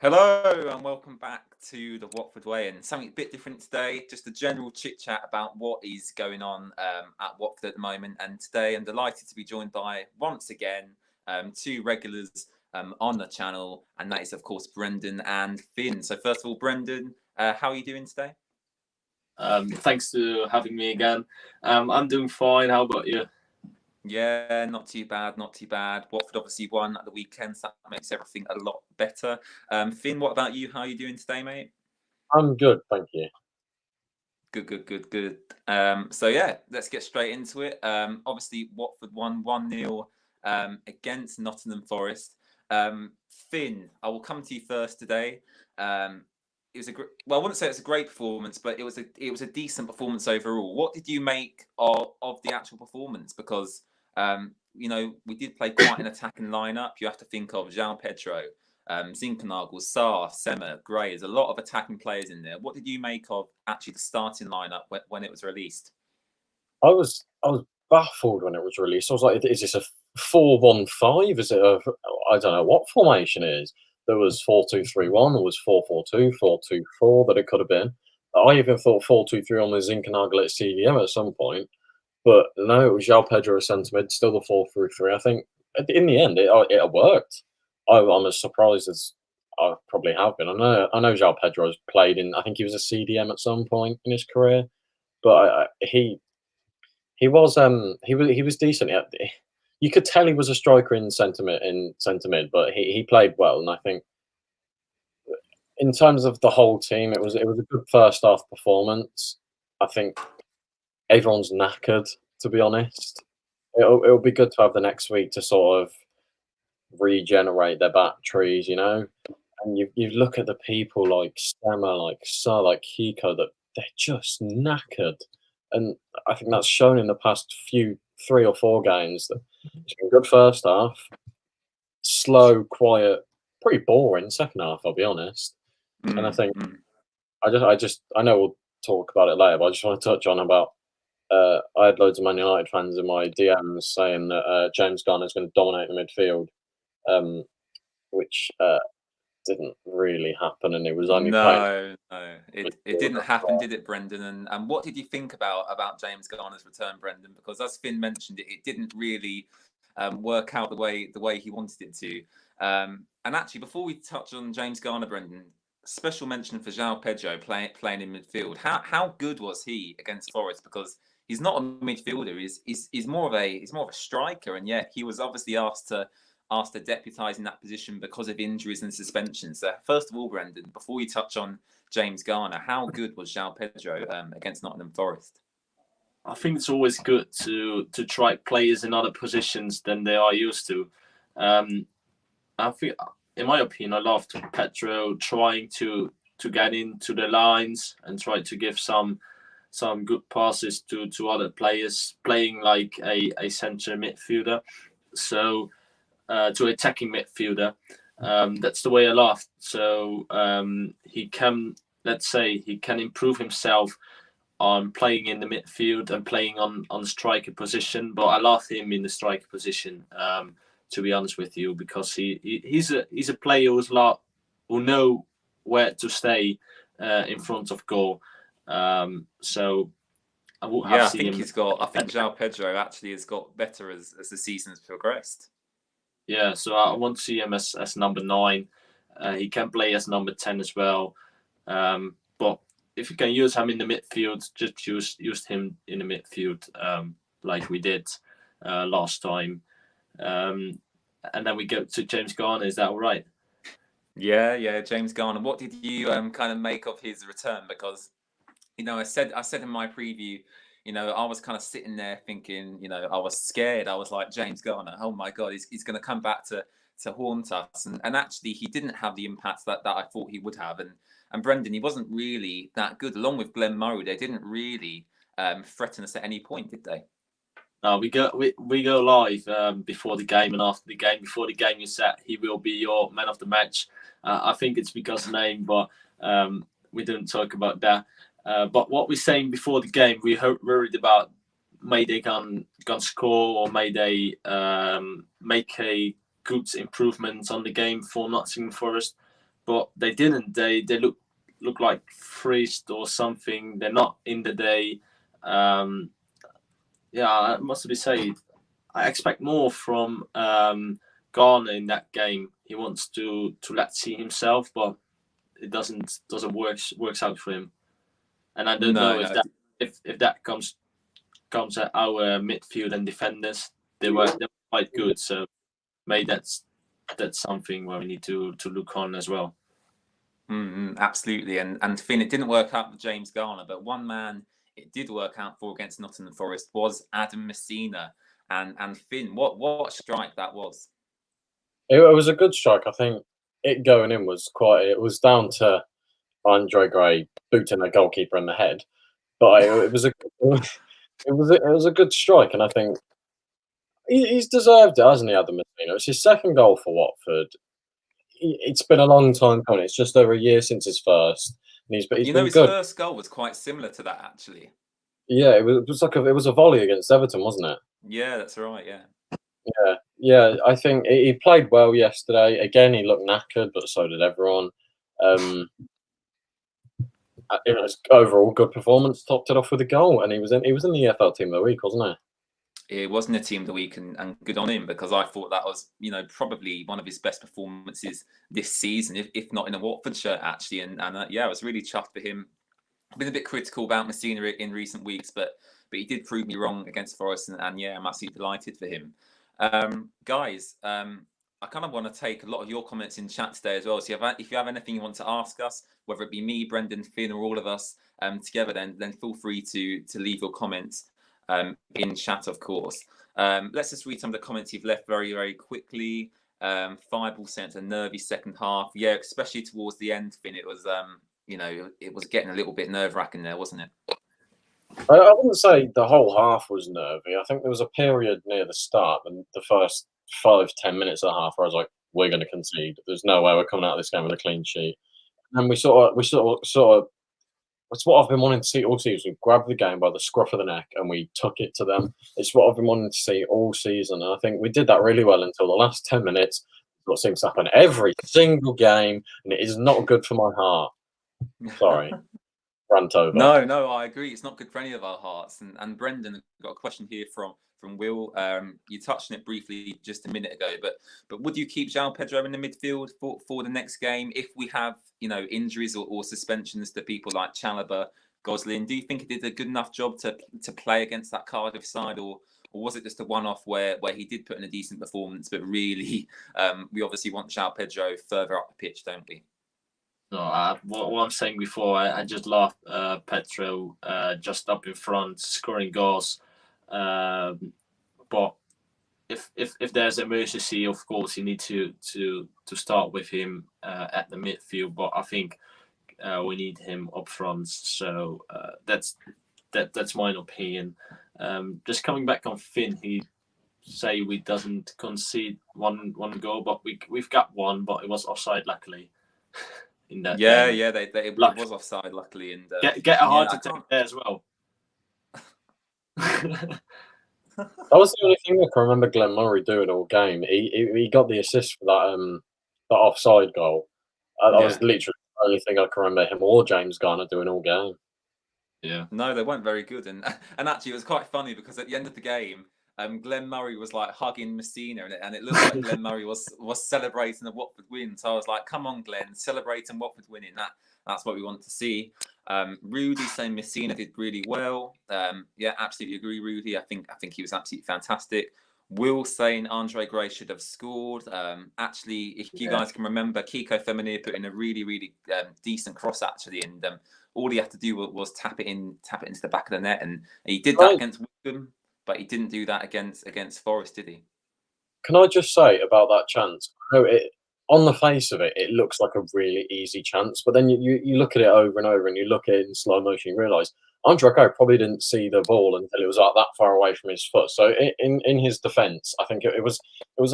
Hello and welcome back to the Watford Way, and something a bit different today. Just a general chit chat about what is going on at Watford at the moment. And today I'm delighted to be joined by once again two regulars on the channel, and that is of course Brendan and Finn. So first of all, Brendan, how are you doing today? Thanks for having me again. I'm doing fine. How about you? Yeah, not too bad, not too bad. Watford obviously won at the weekend, so that makes everything a lot better. Finn, what about you? How are you doing today, mate? I'm good, thank you. Good. So yeah, let's get straight into it. Obviously, Watford won 1-0 against Nottingham Forest. Finn, I will come to you first today. It was well, I wouldn't say it's a great performance, but it was a decent performance overall. What did you make of the actual performance? Because we did play quite an attacking lineup. You have to think of João Pedro, Zinkernagel, Sarr, Semmer, Gray. There's a lot of attacking players in there. What did you make of actually the starting lineup when it was released? I was baffled when it was released. I was like, is this a 4-1-5? Is it I don't know what formation it is. There was 4-2-3-1, there was 4-4-2, 4-2-4 that it could have been. I even thought 4-2-3 with Zinkernagel at CDM at some point. But no, it was João Pedro as centre mid, still the 4-3-3. I think in the end it worked. I'm as surprised as I probably have been. I know João Pedro has played in. I think he was a CDM at some point in his career, but he was decent. You could tell he was a striker in centre mid, but he played well. And I think in terms of the whole team, it was a good first half performance. I think everyone's knackered, to be honest. It'll be good to have the next week to sort of regenerate their batteries, And you look at the people like Stammer, like Sar, like Kiko, that they're just knackered. And I think that's shown in the past 3 or 4 games that it's been good first half, slow, quiet, pretty boring second half, I'll be honest. And I think I know we'll talk about it later, but I just want to touch on about I had loads of Man United fans in my DMs saying that James Garner is going to dominate the midfield, which didn't really happen, and it was only playing. No, it didn't happen, did it, Brendan? And what did you think about James Garner's return, Brendan? Because as Finn mentioned, it didn't really work out the way he wanted it to. And actually, before we touch on James Garner, Brendan, special mention for João Pedro playing in midfield. How good was he against Forest? Because he's not a midfielder. He's more of a striker, and yet he was obviously asked to deputise in that position because of injuries and suspensions. So first of all, Brendan, before you touch on James Garner, how good was João Pedro against Nottingham Forest? I think it's always good to try players in other positions than they are used to. I think, in my opinion, I loved Pedro trying to get into the lines and try to give some good passes to other players, playing like a centre midfielder. So to attacking midfielder. That's the way I laughed. So he can, let's say, he can improve himself on playing in the midfield and playing on striker position. But I love him in the striker position, to be honest with you, because he's a player who know where to stay in front of goal. So I will have seen him. I think João Pedro actually has got better as the season's progressed. Yeah, so I want to see him as number 9. He can play as number 10 as well. But if you can use him in the midfield, just use him in the midfield like we did last time. And then we go to James Garner. Is that all right? Yeah, James Garner. What did you kind of make of his return? Because I said in my preview, I was kind of sitting there thinking, I was scared. I was like, James Garner, oh my God, he's going to come back to haunt us. And actually, he didn't have the impact that I thought he would have. And Brendan, he wasn't really that good. Along with Glenn Murray, they didn't really threaten us at any point, did they? No, we go live before the game and after the game. Before the game is set, he will be your man of the match. I think it's because of name, but we didn't talk about that. But what we're saying before the game, we worried about may they can score or may they make a good improvement on the game for Nottingham Forest. but they didn't. They look like freezed or something. They're not in the day. Yeah, I must be say, I expect more from Garner in that game. He wants to let see himself, but it doesn't works out for him. And I don't know No. if that comes at our midfield and defenders. They were quite good, so maybe that's something where we need to look on as well. Absolutely, and Finn, it didn't work out for James Garner, but one man it did work out for against Nottingham Forest was Adam Messina, and Finn, what a strike that was. It was a good strike. I think it going in was quite. It was down to Andre Gray booting a goalkeeper in the head, but it was a good strike, and I think he's deserved it, hasn't he, Adam Messina? It's his second goal for Watford. It's been a long time coming. It's just over a year since his first, and he's been his good. First goal was quite similar to that, actually. Yeah, it was like it was a volley against Everton, wasn't it? Yeah, that's right. Yeah. Yeah. I think he played well yesterday. Again, he looked knackered, but so did everyone. It was overall good performance. Topped it off with a goal, and he was in the EFL Team of the Week, wasn't he? It wasn't a Team of the Week, and good on him, because I thought that was, probably one of his best performances this season, if not in a Watford shirt, actually. And yeah, I was really chuffed for him. I've been a bit critical about Messina in recent weeks, but he did prove me wrong against Forest, and yeah, I'm absolutely delighted for him. Guys, I kind of want to take a lot of your comments in chat today as well. So if you have anything you want to ask us, whether it be me, Brendan, Finn, or all of us together, then feel free to leave your comments in chat, of course. Let's just read some of the comments you've left very, very quickly. Fireball sent a nervy second half. Yeah, especially towards the end, Finn. It was, it was getting a little bit nerve-wracking there, wasn't it? I wouldn't say the whole half was nervy. I think there was a period near the start, and the first 5-10 minutes of the half, where I was like, "We're going to concede. There's no way we're coming out of this game with a clean sheet." And we sort of. It's what I've been wanting to see all season. We grabbed the game by the scruff of the neck and we took it to them. It's what I've been wanting to see all season. And I think we did that really well until the last 10 minutes. What seems to happen every single game, and it is not good for my heart. Sorry. Rant over. No, I agree. It's not good for any of our hearts. And Brendan, I've got a question here from Will. You touched on it briefly just a minute ago, but would you keep João Pedro in the midfield for the next game if we have injuries or suspensions to people like Chalobah, Goslin? Do you think he did a good enough job to play against that Cardiff side, or was it just a one-off where he did put in a decent performance, but really we obviously want João Pedro further up the pitch, don't we? No, what I'm saying before, I just love Petro just up in front, scoring goals. But if there's emergency, of course, you need to start with him at the midfield. But I think we need him up front. So that's my opinion. Just coming back on Finn, he say we doesn't concede one goal, but we've got one, but it was offside, luckily. In that game. It was offside, luckily, and get a heart attack there as well. That was the only thing I can remember Glenn Murray doing all game. He got the assist for that offside goal. That was literally the only thing I can remember him or James Garner doing all game. Yeah. No, they weren't very good, and actually it was quite funny because at the end of the game, Glenn Murray was like hugging Messina, and it looked like Glenn Murray was celebrating the Watford win. So I was like, "Come on, Glenn, celebrating Watford winning. That's what we want to see." Rudy saying Messina did really well. Yeah, absolutely agree, Rudy. I think he was absolutely fantastic. Will saying Andre Gray should have scored. Actually, if you guys can remember, Kiko Femenir put in a really, really decent cross actually, and all he had to do was tap it into the back of the net, and he did that against Wigan. But he didn't do that against Forest, did he? Can I just say about that chance? On the face of it, it looks like a really easy chance. But then you look at it over and over, and you look at it in slow motion, you realise Andre Gray probably didn't see the ball until it was like that far away from his foot. So in his defence, I think it was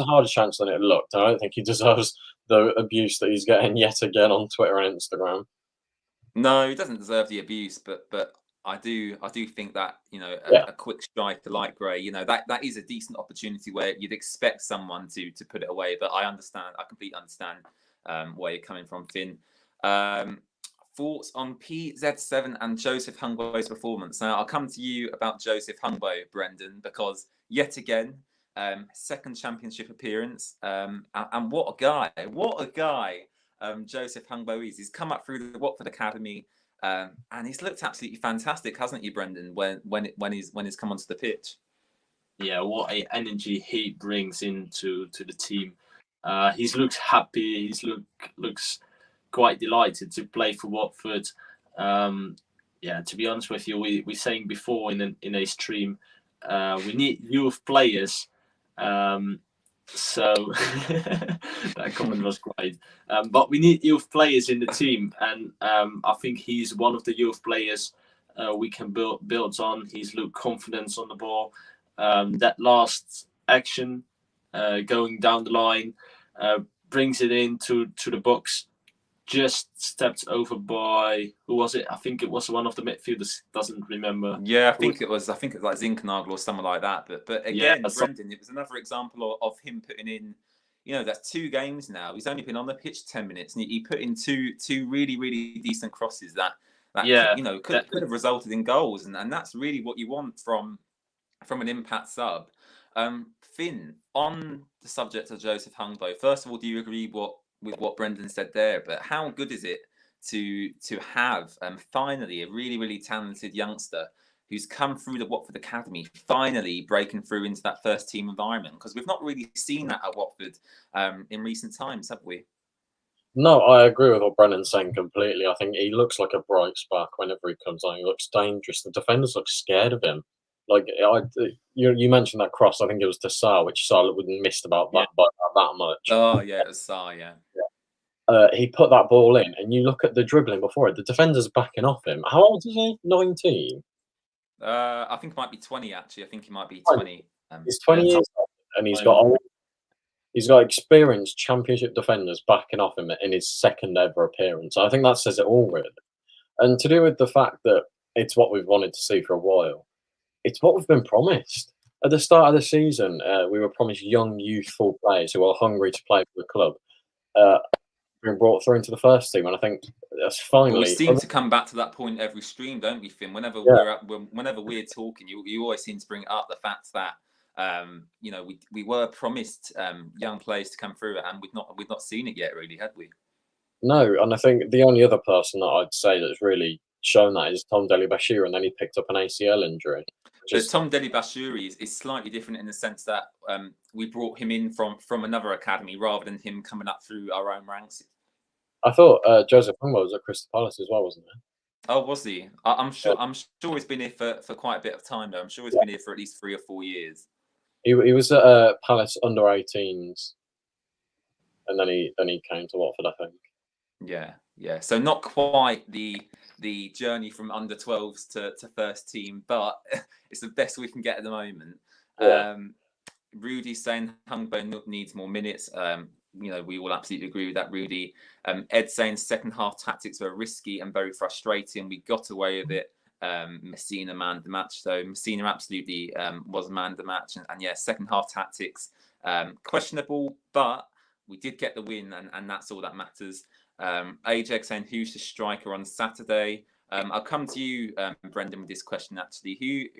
a harder chance than it looked. And I don't think he deserves the abuse that he's getting yet again on Twitter and Instagram. No, he doesn't deserve the abuse, but I do think that a quick striker like Gray, that is a decent opportunity where you'd expect someone to put it away. But I completely understand where you're coming from, Finn. Thoughts on PZ7 and Joseph Hungbo's performance? Now, I'll come to you about Joseph Hungbo, Brendan, because yet again, second championship appearance, and what a guy! What a guy! Joseph Hungbo is. He's come up through the Watford Academy, and he's looked absolutely fantastic, hasn't he, Brendan? When he's come onto the pitch. Yeah, what a energy he brings into the team. He's looked happy. Looks quite delighted to play for Watford. Yeah, to be honest with you, we saying before in a stream, we need youth players. So that comment was great. But we need youth players in the team, and I think he's one of the youth players we can build on. He's looked confidence on the ball. That last action, going down the line, brings it into the box. Just stepped over by, who was it? I think it was one of the midfielders. Doesn't remember. Yeah, I think it was like Zinkernagel or someone like that. But again, yeah, Brendan, it was another example of him putting in. You know, that's 2 games now. He's only been on the pitch 10 minutes, and he put in two really decent crosses that yeah, you know could have resulted in goals, and that's really what you want from an impact sub. Finn, on the subject of Joseph Hungbo, first of all, do you agree with what Brendan said there? But how good is it to have finally a really talented youngster who's come through the Watford Academy, finally breaking through into that first team environment? Because we've not really seen that at Watford in recent times, have we? No, I agree with what Brennan's saying completely. I think he looks like a bright spark whenever he comes on. He looks dangerous. The defenders look scared of him. Like you mentioned that cross. I think it was to Sarr, which Sarr wouldn't missed about that much. Oh yeah, it was Sarr. Yeah. He put that ball in, and you look at the dribbling before it. The defender's backing off him. How old is he? 19. I think it might be 20. Actually, I think he might be 20. He's 20 years old, and he's got experienced championship defenders backing off him in his second ever appearance. I think that says it all, really. And to do with the fact that it's what we've wanted to see for a while. It's what we've been promised. At the start of the season, we were promised young, youthful players who are hungry to play for the club, being brought through into the first team. And I think that's finally. Well, we seem to come back to that point every stream, don't we, Finn? Whenever we're talking, you always seem to bring up the fact that you know we were promised young players to come through, and we've not seen it yet, really, had we? No, and I think the only other person that I'd say that's really shown that is Tom Delibashir, and then he picked up an ACL injury. But Tom Delibashir is slightly different in the sense that we brought him in from another academy rather than him coming up through our own ranks. I thought Joseph Hungbo was at Crystal Palace as well, wasn't he? Oh, was he? I'm sure he's been here for quite a bit of time though. I'm sure he's been here for at least 3 or 4 years. He was at Palace under 18s, and then he came to Watford, I think. Yeah. So not quite the journey from under 12s to first team, but it's the best we can get at the moment. Yeah. Rudy saying Hungbo needs more minutes. You know, we will absolutely agree with that, Rudy. Ed saying second half tactics were risky and very frustrating. We got away with it. Messina manned the match, so Messina absolutely was manned the match, and yeah, second half tactics questionable, but we did get the win, and that's all that matters. AJ saying who's the striker on Saturday? I'll come to you, Brendan, with this question actually.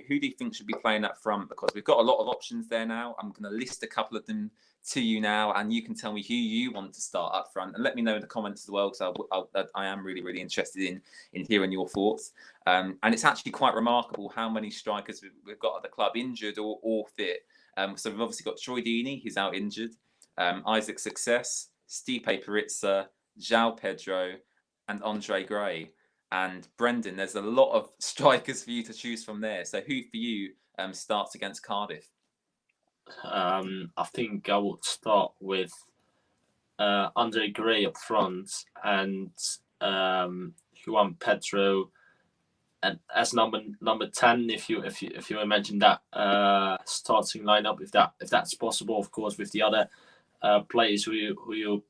Who do you think should be playing up front? Because we've got a lot of options there now. I'm going to list a couple of them to you now, and you can tell me who you want to start up front, and let me know in the comments as well, because I am really interested in hearing your thoughts. And it's actually quite remarkable how many strikers we've got at the club, injured or fit. So we've obviously got Troy Deeney, who's out injured, Isaac Success, Stipe Peritza, João Pedro, and Andre Gray. And Brendan, there's a lot of strikers for you to choose from there. So who for you starts against Cardiff? I think I would start with Andre Gray up front and João Pedro, and as number 10, if you imagine that starting lineup, if that's possible, of course, with the other players who you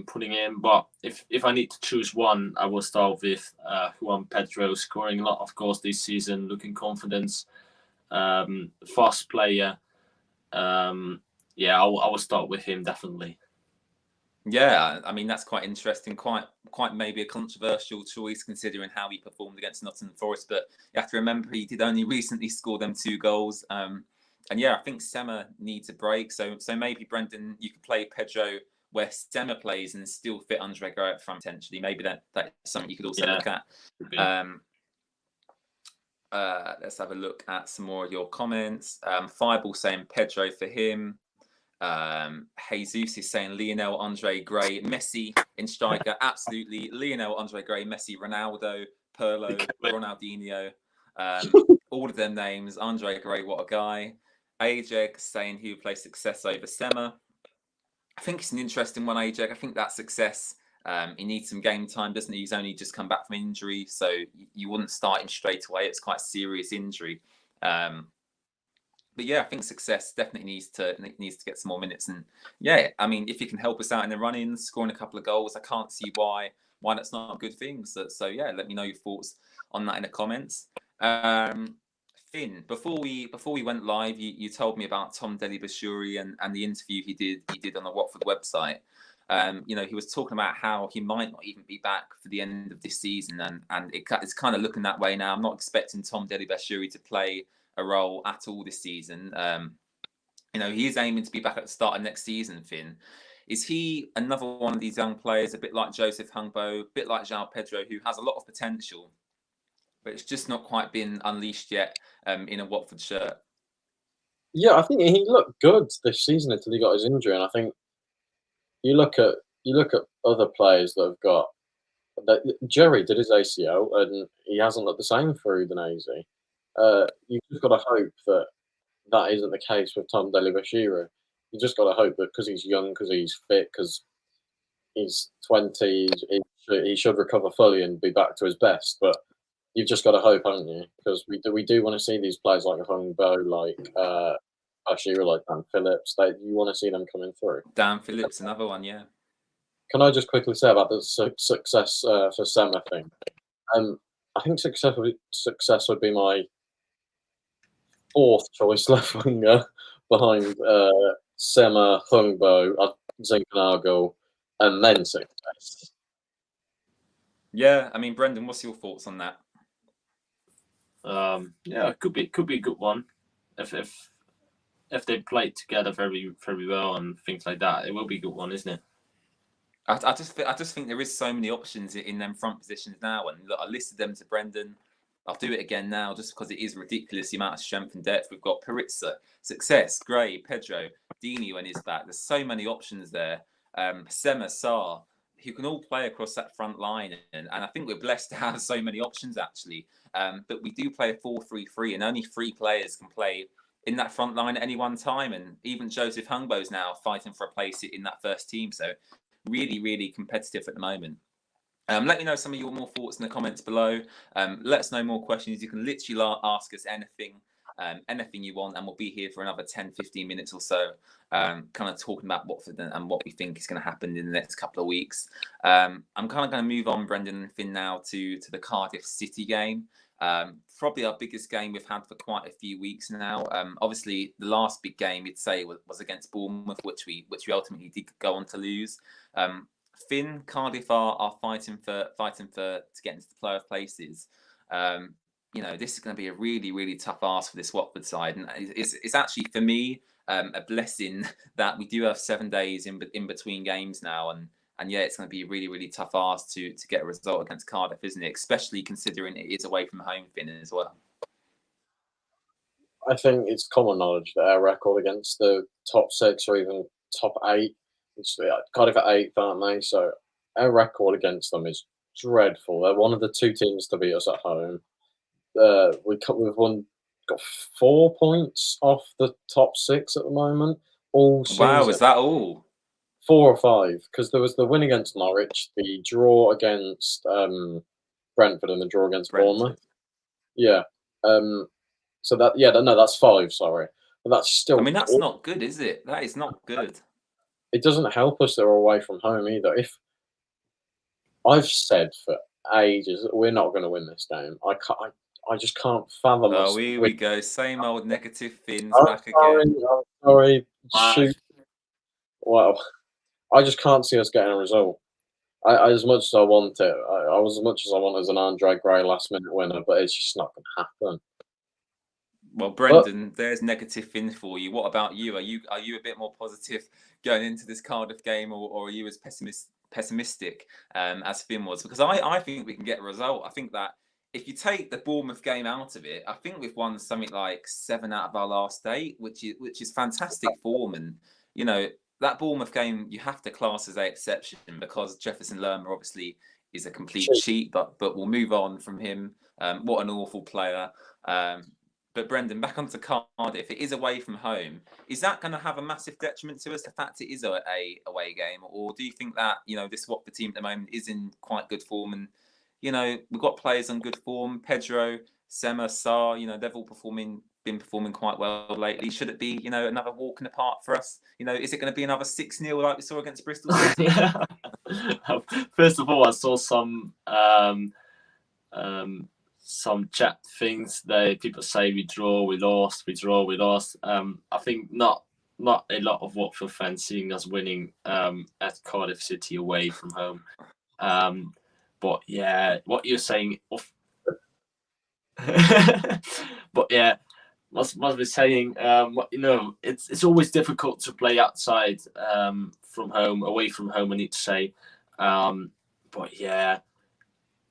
putting in. But if I need to choose one, I will start with João Pedro, scoring a lot, of course, this season, looking confident, fast player. I will start with him, definitely. Yeah, I mean that's quite interesting. Quite maybe a controversial choice considering how he performed against Nottingham Forest. But you have to remember he did only recently score them 2 goals. And yeah, I think Sema needs a break. So maybe Brendan, you could play Pedro where Sema plays and still fit Andre Gray up front potentially. Maybe that's something you could also look at. Let's have a look at some more of your comments. Fireball saying Pedro for him. Jesus is saying Lionel, Andre Gray, Messi in striker. Absolutely. Lionel, Andre Gray, Messi, Ronaldo, Pirlo, Ronaldinho. All of them names. Andre Gray, what a guy. Ajeg saying he would play Success over Sema. I think it's an interesting one, Ajeg. I think that Success, he needs some game time, doesn't he? He's only just come back from injury, so you wouldn't start him straight away. It's quite a serious injury. But yeah, I think Success definitely needs to get some more minutes. And yeah, I mean, if he can help us out in the run-ins, scoring a couple of goals, I can't see why that's not a good thing. So yeah, let me know your thoughts on that in the comments. Finn, before we went live, you told me about Tom Deli-Bashuri and the interview he did on the Watford website. He was talking about how he might not even be back for the end of this season, and it's kind of looking that way now. I'm not expecting Tom Deli-Bashuri to play a role at all this season. He is aiming to be back at the start of next season. Finn, is he another one of these young players, a bit like Joseph Hungbo, a bit like João Pedro, who has a lot of potential, but it's just not quite been unleashed yet in a Watford shirt? Yeah, I think he looked good this season until he got his injury, and I think you look at other players that have got. Jerry did his ACL, and he hasn't looked the same for Udinese. You've just got to hope that isn't the case with Tom Deli-Bashiri. You just got to hope that because he's young, because he's fit, because he's 20, he should recover fully and be back to his best. But you've just got to hope, haven't you? Because we do want to see these players like Hungbo, like Bashiri, like Dan Phillips. You want to see them coming through. Dan Phillips, another one, yeah. Can I just quickly say about the success for Sema thing? I think success would be my 4th choice left winger behind Sema, Hungbo, Zinchenko, and then Success. Yeah, I mean, Brendan, what's your thoughts on that? Yeah, it could be a good one if they play together very very well and things like that. It will be a good one, isn't it? I just think there is so many options in them front positions now, and look, I listed them to Brendan. I'll do it again now just because it is ridiculous the amount of strength and depth. We've got Perizza, Success, Gray, Pedro, Dini when he's back. There's so many options there. Sema, Sarr, who can all play across that front line. And I think we're blessed to have so many options, actually. But we do play a 4-3-3, and only 3 players can play in that front line at any one time. And even Joseph Hungbo's now fighting for a place in that first team. So really, really competitive at the moment. Let me know some of your more thoughts in the comments below. Let us know more questions. You can literally ask us anything you want, and we'll be here for another 10-15 minutes or so, kind of talking about Watford and what we think is going to happen in the next couple of weeks. I'm kind of going to move on, Brendan and Finn, now to the Cardiff City game. Probably our biggest game we've had for quite a few weeks now. Obviously, the last big game you'd say was against Bournemouth, which we ultimately did go on to lose. Finn, Cardiff are fighting to get into the playoff places. This is going to be a really, really tough ask for this Watford side, and it's actually for me a blessing that we do have 7 days in between games now, and yeah, it's going to be a really, really tough ask to get a result against Cardiff, isn't it? Especially considering it is away from home, Finn, as well. I think it's common knowledge that our record against the top 6 or even top 8. Cardiff at 8th, aren't they? So our record against them is dreadful. They're one of the 2 teams to beat us at home. We've got 4 points off the top 6 at the moment. All season. Wow, is that all? 4 or 5, because there was the win against Norwich, the draw against Brentford, and the draw against Bournemouth. Yeah. So that's 5. Sorry, but that's still. I mean, that's not good, is it? That is not good. It doesn't help us that we're away from home either. If I've said for ages that we're not going to win this game, I just can't fathom. Oh, here we go. Same old negative Finns back again. I'm sorry. Shoot. Wow. I just can't see us getting a result. I as much as I want it, as much as I want as an Andre Gray last minute winner, but it's just not going to happen. Well, Brendan, there's negative Finn for you. What about you? Are you a bit more positive going into this Cardiff game, or are you as pessimistic as Finn was? Because I think we can get a result. I think that if you take the Bournemouth game out of it, I think we've won something like 7 out of our last 8, which is fantastic form. And you know, that Bournemouth game you have to class as an exception because Jefferson Lerma obviously is a complete cheat, but we'll move on from him. What an awful player. But Brendan, back onto Cardiff, it is away from home. Is that going to have a massive detriment to us, the fact it is a away game? Or do you think that, you know, this Watford team at the moment is in quite good form? And, you know, we've got players on good form. Pedro, Sema, Sarr, you know, they've all been performing quite well lately. Should it be, you know, another walk in the park for us? You know, is it going to be another 6-0 like we saw against Bristol City? First of all, I saw some chat things that people say we draw, we lost. I think not a lot of Watford fans seeing us winning at Cardiff City away from home. But yeah, what you're saying, but yeah, must be saying, you know, it's always difficult to play outside from home, away from home. I need to say, but yeah.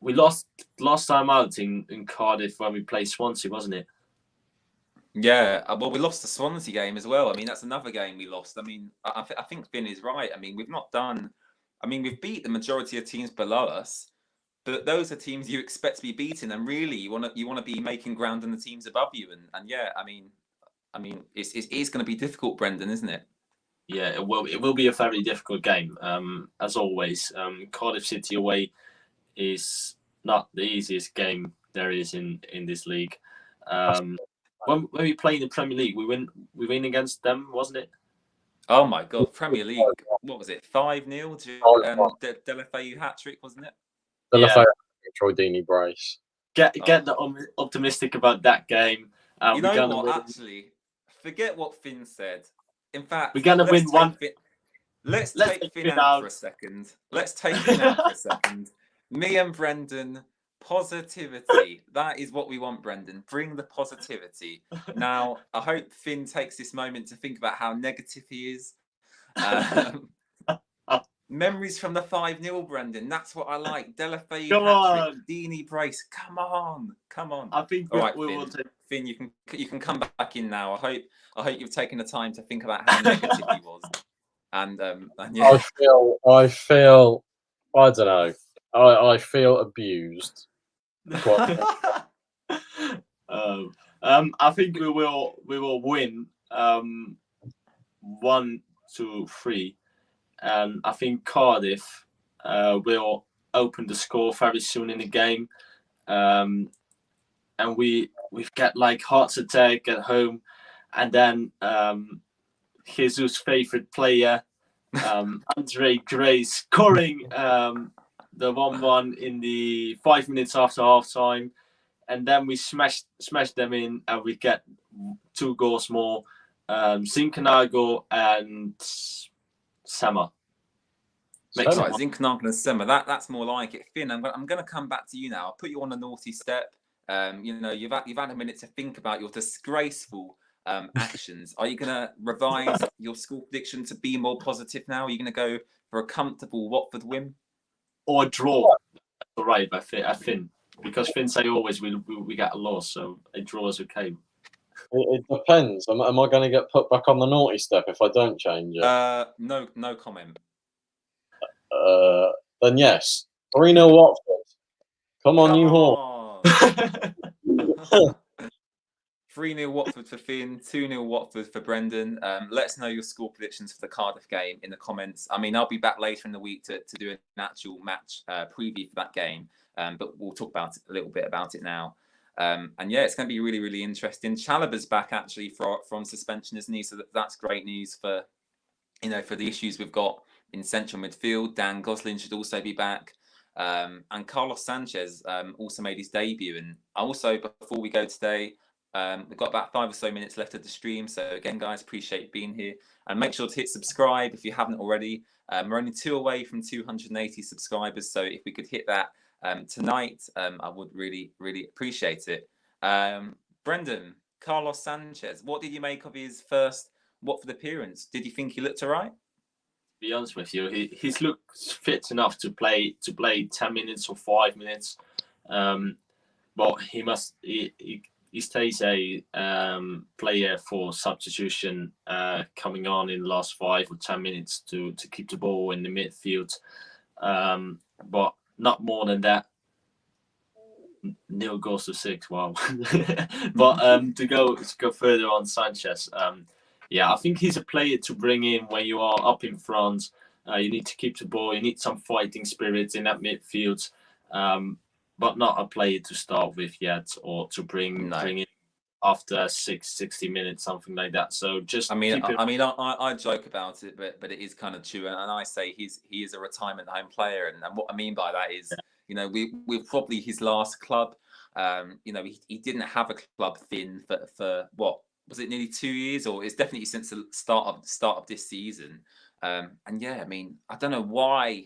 We lost last time out in Cardiff when we played Swansea, wasn't it? Yeah, well, we lost the Swansea game as well. I mean, that's another game we lost. I mean, I think Finn is right. I mean, we've beat the majority of teams below us, but those are teams you expect to be beaten, and really, you want to be making ground on the teams above you. And yeah, I mean, it's going to be difficult, Brendan, isn't it? Yeah, it will be a very difficult game. As always, Cardiff City away is not the easiest game there is in this league. When we play in the Premier League, we win against them, wasn't it? Oh my God, Premier League! What was it? 5-0 to Delafeu hat-trick, wasn't it? Delafeu, Troy Deeney brace. Get optimistic about that game. You know what? Actually, forget what Finn said. In fact, we're gonna win one. Let's take Finn out for a second. Let's take Finn out for a second. Me and Brendan, positivity. That is what we want, Brendan. Bring the positivity. Now, I hope Finn takes this moment to think about how negative he is. Memories from the 5-0, Brendan. That's what I like. Delafeu, hat-trick, Deeney brace. Come on. I think all right, Finn, you can come back in now. I hope you've taken the time to think about how negative he was. And yeah. I feel. I don't know. I feel abused. I think we will win 1-3, and I think Cardiff will open the score very soon in the game, and we've got like heart attack at home, and then Jesus' favorite player, Andre Gray, scoring the 1-1 in the 5 minutes after half time, and then we smash them in, and we get 2 goals more. Zinchenko and Sema. Zinchenko and Sema. That's more like it. Finn, I'm going to come back to you now. I'll put you on a naughty step. You know, you've had a minute to think about your disgraceful actions. Are you going to revise your score prediction to be more positive now? Are you going to go for a comfortable Watford win? Or a draw? All right, I Finn, because Finn say always we get a loss, so a draw is okay. It depends. Am I going to get put back on the naughty step if I don't change it? No comment. Then yes, 3-0 Watford. Come on, you whore. 3-0 Watford for Finn, 2-0 Watford for Brendan. Let us know your score predictions for the Cardiff game in the comments. I mean, I'll be back later in the week to do an actual match preview for that game, but we'll talk about it a little bit about it now. And yeah, it's going to be really, really interesting. Chalobah's back actually from suspension, isn't he? So that's great news for, you know, for the issues we've got in central midfield. Dan Gosling should also be back. And Carlos Sanchez also made his debut. And also, before we go today, We've got about 5 or so minutes left of the stream. So again, guys, appreciate you being here. And make sure to hit subscribe if you haven't already. We're only 2 away from 280 subscribers. So if we could hit that tonight, I would really, really appreciate it. Brendan, Carlos Sanchez, what did you make of his first Watford appearance? Did you think he looked all right? To be honest with you, he's looks fit enough to play 10 minutes or 5 minutes. But he stays a player for substitution, coming on in the last 5 or 10 minutes to keep the ball in the midfield. But not more than that. Nil goes to 6. Wow. But to go further on Sanchez, I think he's a player to bring in when you are up in front. You need to keep the ball. You need some fighting spirit in that midfield, but not a player to start with yet, or to bring in after 60 minutes, something like that. So just I joke about it, but it is kind of true, and I say he is a retirement home player, and what I mean by that is, we're probably his last club. He didn't have a club, Finn, for what was it, nearly 2 years, or it's definitely since the start of this season. I don't know why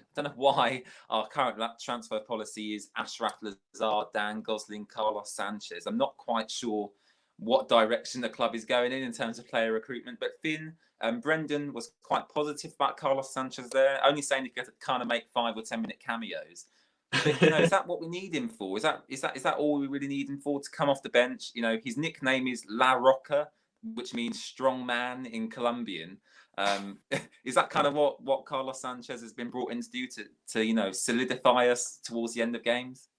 our current transfer policy is Ashraf Lazard, Dan Gosling, Carlos Sanchez. I'm not quite sure what direction the club is going in terms of player recruitment. But Finn, Brendan was quite positive about Carlos Sanchez there, only saying he could kind of make 5 or 10 minute cameos. But, is that what we need him for? Is that all we really need him for, to come off the bench? His nickname is La Roca, which means strong man in Colombian. Is that kind of what Carlos Sanchez has been brought in to do to solidify us towards the end of games?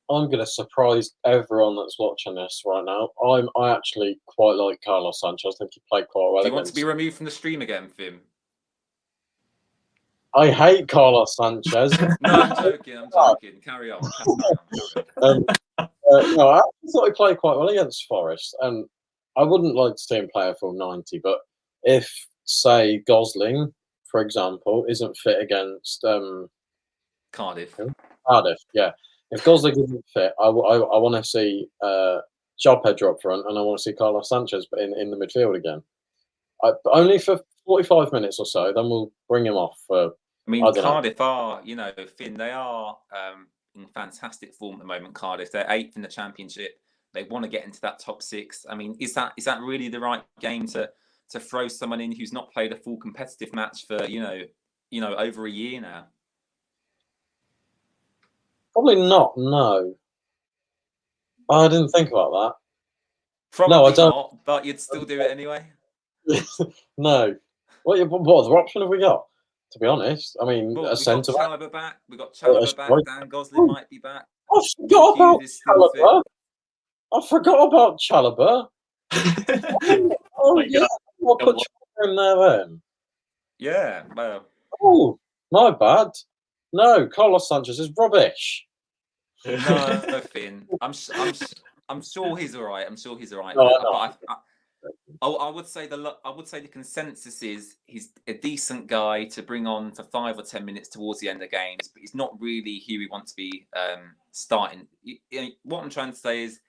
I'm going to surprise everyone that's watching this right now. I actually quite like Carlos Sanchez. I think he played quite well. Do you want to be removed from the stream again, Finn? I hate Carlos Sanchez. No, I'm joking. Carry on. No, I actually thought he played quite well against Forest, and I wouldn't like to see him play a full 90. But if, say, Gosling, for example, isn't fit against Cardiff, yeah. If Gosling isn't fit, I want to see Joe Pedro up front, and I want to see Carlos Sanchez in the midfield again. Only for 45 minutes or so, then we'll bring him off. Cardiff are, Finn, they are in fantastic form at the moment. Cardiff, they're 8th in the Championship. They want to get into that top 6. I mean, is that really the right game to throw someone in who's not played a full competitive match for over a year now? Probably not. No, I didn't think about that. Probably no, I don't. Not, but you'd still do it anyway. No. What other option have we got? To be honest, I mean, a centre back. Chalobah back. We got Chalobah back. Dan Gosling might be back. I forgot about Chalobah. I forgot about Chalobah. Oh yeah, I'll put Chalobah in there then. Yeah. Well. Oh, my bad. No, Carlos Sanchez is rubbish. No, Finn. I'm sure he's all right. No, I would say the consensus is he's a decent guy to bring on for 5 or 10 minutes towards the end of games, but he's not really who we want to be starting. What I'm trying to say is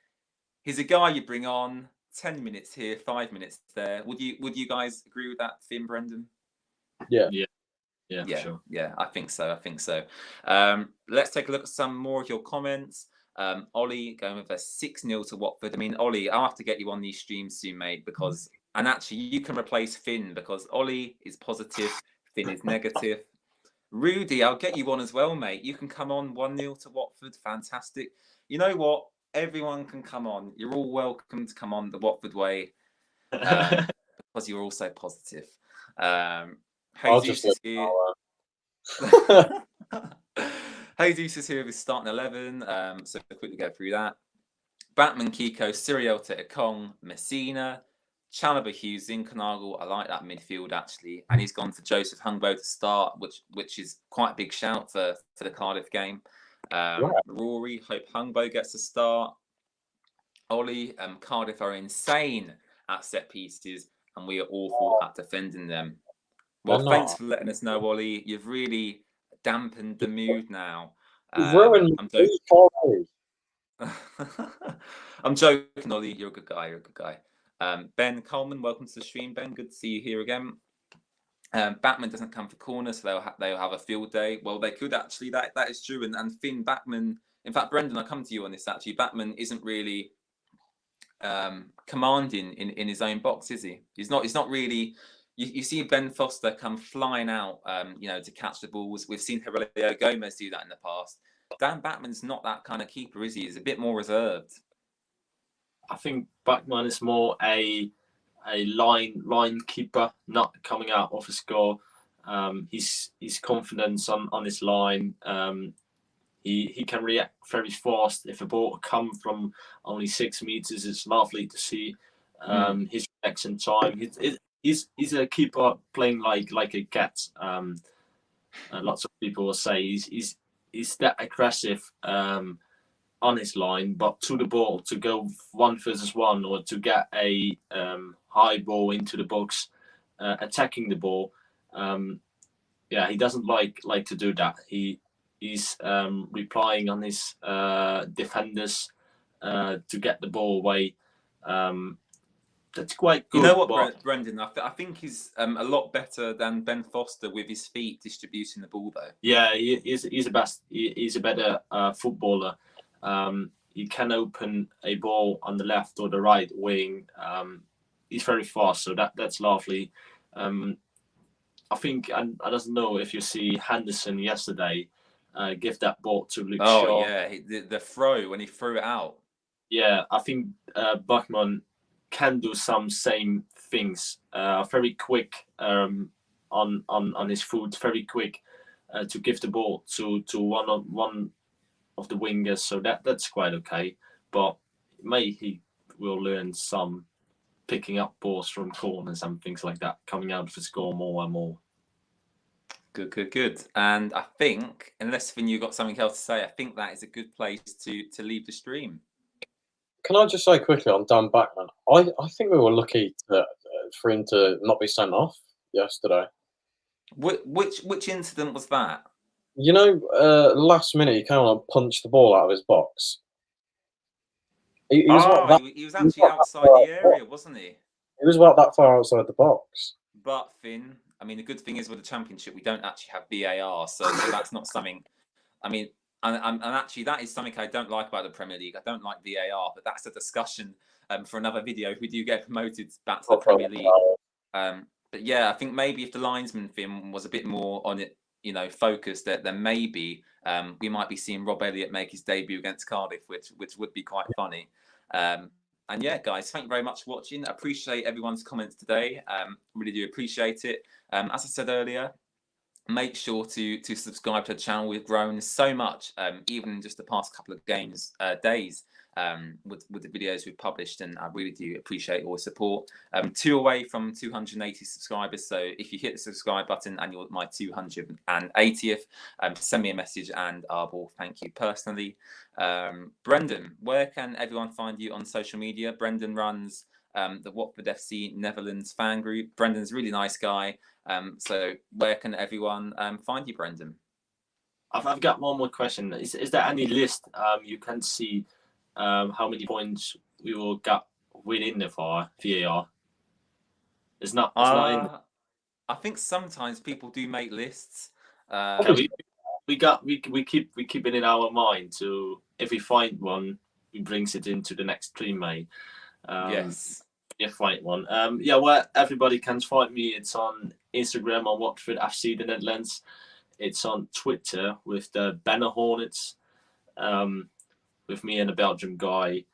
he's a guy you bring on 10 minutes here, 5 minutes there. Would you guys agree with that, Finn, Brendan? Yeah. Sure. Yeah, I think so. Let's take a look at some more of your comments. Ollie going with a 6-0 to Watford. I mean, Ollie, I'll have to get you on these streams soon, mate, and actually you can replace Finn, because Ollie is positive, Finn is negative. Rudy, I'll get you on as well, mate. You can come on. 1-0 to Watford. Fantastic. You know what? Everyone can come on. You're all welcome to come on the Watford way, because you're also positive. Jesus is here. Jesus is here with his starting 11. So quickly go through that. Batman, Kiko, Siriota, Ekong, Messina, Chalobah, Hughes, Zinkernagel. I like that midfield actually, and he's gone for Joseph Hungbo to start, which is quite a big shout for the Cardiff game. Rory, hope Hungbo gets a start. Ollie, Cardiff are insane at set pieces, and we are awful at defending them. Well, thanks for letting us know, Ollie. You've really dampened the mood now. Ruined I'm joking, Ollie. You're a good guy. You're a good guy. Ben Coleman, welcome to the stream, Ben. Good to see you here again. Batman doesn't come for corners, so they'll have a field day. Well, they could actually. That is true. And Finn Backman. In fact, Brendan, I'll come to you on this. Actually, Backman isn't really commanding in his own box, is he? He's not really. You see Ben Foster come flying out, to catch the balls. We've seen Heredia Gomez do that in the past. Dan Backman's not that kind of keeper, is he? He's a bit more reserved. I think Backman is more a line keeper, not coming out of a score. His confidence on his line. He can react very fast. If a ball come from only 6 meters, it's lovely to see his reaction time. He's a keeper playing like a cat. Lots of people will say he's that aggressive on his line, but to the ball, to go 1v1 or to get a high ball into the box, attacking the ball. He doesn't like to do that. He's replying on his defenders to get the ball away. That's quite good. You know what, Brendan? I think he's a lot better than Ben Foster with his feet distributing the ball, though. Yeah, he's the best. He's a better footballer. He can open a ball on the left or the right wing. He's very fast, so that's lovely. I think I don't know if you see Henderson yesterday give that ball to Luke Shaw. Oh yeah, the throw when he threw it out. Yeah, I think Bachmann can do some same things. Very quick on his foot, very quick to give the ball to one of the wingers. So that's quite okay. But maybe he will learn some picking up balls from corners and things like that, coming out of the score more and more. Good. And I think, unless Finn, you got something else to say, I think that is a good place to leave the stream. Can I just say quickly on Dan Backman? I think we were lucky for him to not be sent off yesterday. Which incident was that? Last minute he came on and punched the ball out of his box. He was actually outside the area, wasn't he? He was about that far outside the box. But Finn, I mean, the good thing is with the Championship, we don't actually have VAR, so that's not something. I mean, and actually, that is something I don't like about the Premier League. I don't like VAR, but that's a discussion for another video if we do get promoted back to the Premier League. But yeah, I think maybe if the linesman, Finn, was a bit more on it, focused, then maybe we might be seeing Rob Elliott make his debut against Cardiff, which would be quite funny. And yeah, guys, thank you very much for watching. I appreciate everyone's comments today. Really do appreciate it. As I said earlier, make sure to subscribe to the channel. We've grown so much, even in just the past couple of days, with the videos we've published, and I really do appreciate your support. 2 away from 280 subscribers, so if you hit the subscribe button and you're my 280th, send me a message and I will thank you personally. Brendan, where can everyone find you on social media? Brendan runs the Watford FC Netherlands fan group. Brendan's a really nice guy. So where can everyone find you, Brendan? I've got one more question. Is there any list you can see how many points we will get within the VAR? It's not in. I think sometimes people do make lists. We keep it in our mind to, if we find one, we brings it into the next stream, mate. Yes. Yeah, find one. Where everybody can find me, it's on Instagram on Watford FC the Netherlands. It's on Twitter with the Banner Hornets, with me and a Belgian guy.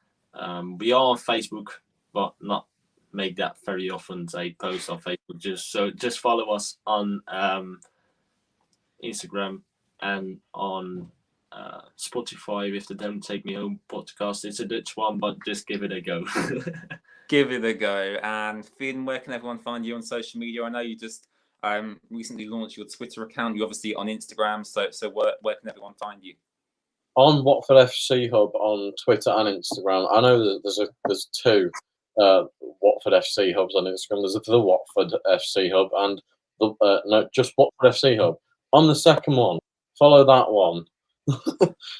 We are on Facebook, but not make that very often. I post on Facebook. Just follow us on Instagram and on Spotify with the Don't Take Me Home podcast. It's a Dutch one, but just give it a go. Give it a go. And Finn, where can everyone find you on social media? I know you just recently launched your Twitter account. You're obviously on Instagram, so where can everyone find you? On Watford FC Hub on Twitter and Instagram. I know that there's 2 Watford FC Hubs on Instagram. There's the Watford FC Hub and just Watford FC Hub. On the second one, follow that one.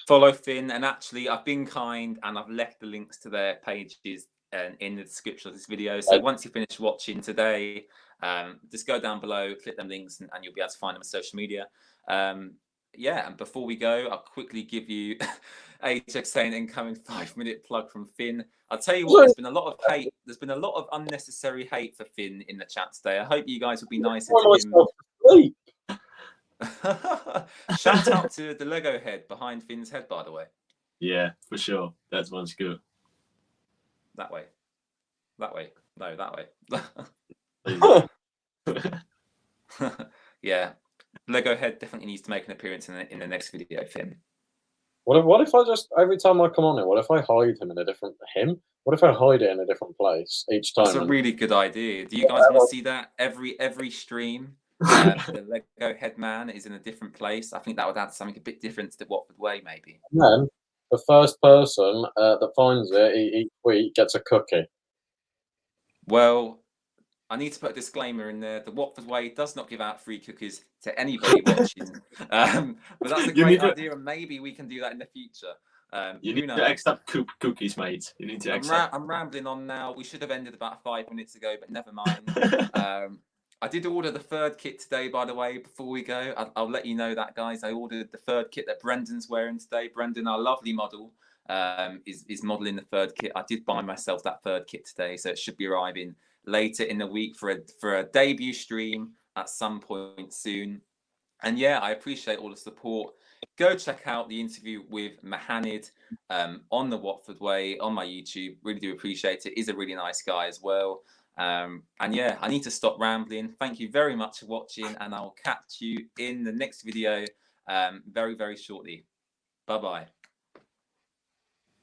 Follow Finn, and actually I've been kind and I've left the links to their pages in the description of this video. So once you finish watching today, just go down below, click them links, and you'll be able to find them on social media. Yeah, and before we go, I'll quickly give you Ajax saying incoming 5-minute plug from Finn. I'll tell you what, there's been a lot of hate. There's been a lot of unnecessary hate for Finn in the chat today. I hope you guys will be nicer to him. Shout out to the Lego head behind Finn's head, by the way. Yeah, for sure. That one's good. That way. That way. No, that way. Yeah. Lego head definitely needs to make an appearance in the next video, Finn. What if I just, every time I come on it, what if I hide him in a different, what if I hide it in a different place each time? That's a really good idea. Do you guys want to see that every stream? The Lego head man is in a different place. I think that would add something a bit different to the Watford way, maybe. And then the first person that finds it each week gets a cookie. Well, I need to put a disclaimer in there. The Watford way does not give out free cookies to anybody watching. But that's a great idea, and maybe we can do that in the future. You need to accept cookies, mate. You need to accept. I'm rambling on now. We should have ended about 5 minutes ago, but never mind. I did order the third kit today, by the way, before we go. I'll let you know that, guys. I ordered the third kit that Brendan's wearing today. Brendan, our lovely model, is modelling the third kit. I did buy myself that third kit today, so it should be arriving later in the week for a debut stream at some point soon. And yeah, I appreciate all the support. Go check out the interview with Mohaned on the Watford way on my YouTube. Really do appreciate it. He's a really nice guy as well. And yeah, I need to stop rambling. Thank you very much for watching, and I'll catch you in the next video very, very shortly. Bye-bye.